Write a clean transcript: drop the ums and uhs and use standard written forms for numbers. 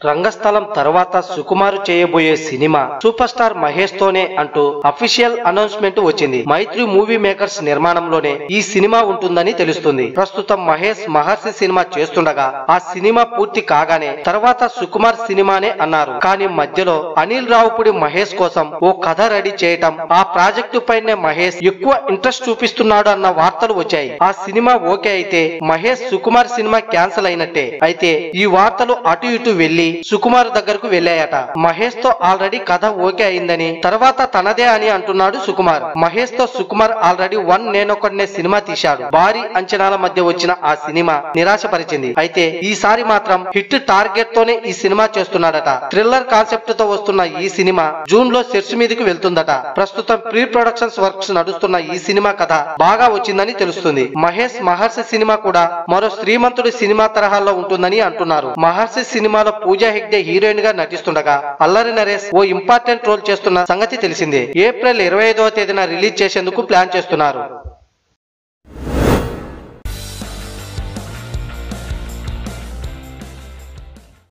రంగస్థలం తర్వాత సుకుమార్ చేయబోయే cinema super star Mahesh తోనే అంటూ అఫీషియల్ అనౌన్స్మెంట్ వచ్చింది. మైత్రి మూవీ మేకర్స్ నిర్మాణంలోనే ఈ సినిమా ఉంటుందని తెలుస్తుంది. ప్రస్తుతం మహేష్ మహర్షి సినిమా చేస్తుండగా ఆ సినిమా పూర్తి కాగానే తర్వాత సుకుమార్ సినిమానే అన్నారు. కానీ మధ్యలో అనిల్ రావుపూడి మహేష్ కోసం ఓ కథ రెడీ చేయటం, ఆ ప్రాజెక్టు పైనే మహేష్ ఎక్కువ ఇంట్రెస్ట్ చూపిస్తున్నాడు అన్న వార్తలు వచ్చాయి. ఆ సినిమా ఓకే అయితే మహేష్ సుకుమార్ సినిమా క్యాన్సిల్ అయినట్టే. అయితే ఈ వార్తలు అటు ఇటు వెళ్లి సుకుమార్ దగ్గరకు వెళ్ళాయట. మహేష్ తో ఆల్రెడీ కథ ఓకే అయిందని, తర్వాత తనదే అని అంటున్నాడు సుకుమార్. మహేష్ తో సుకుమార్ ఆల్రెడీ నేనొకడినే సినిమా తీశాడు. భారీ అంచనాల మధ్య వచ్చిన ఆ సినిమా నిరాశపరిచింది. అయితే ఈసారి మాత్రం హిట్ టార్గెట్ తోనే ఈ సినిమా చేస్తున్నాడట. థ్రిల్లర్ కాన్సెప్ట్ తో వస్తున్న ఈ సినిమా జూన్ లో సెట్స్ మీదకి వెళ్తుందట. ప్రస్తుతం ప్రీ ప్రొడక్షన్స్ వర్క్స్ నడుస్తున్న ఈ సినిమా కథ బాగా వచ్చిందని తెలుస్తుంది. మహేష్ మహర్షి సినిమా కూడా మరో శ్రీమంతుడి సినిమా తరహాలో ఉంటుందని అంటున్నారు. మహర్షి సినిమాలో పూజా హెగ్డే హీరోయిన్ గా నటిస్తుండగా అల్లరి నరేష్ ఓ ఇంపార్టెంట్ రోల్ చేస్తున్న సంగతి తెలిసిందే. ఏప్రిల్ 25వ తేదీన రిలీజ్ చేసేందుకు ప్లాన్ చేస్తున్నారు.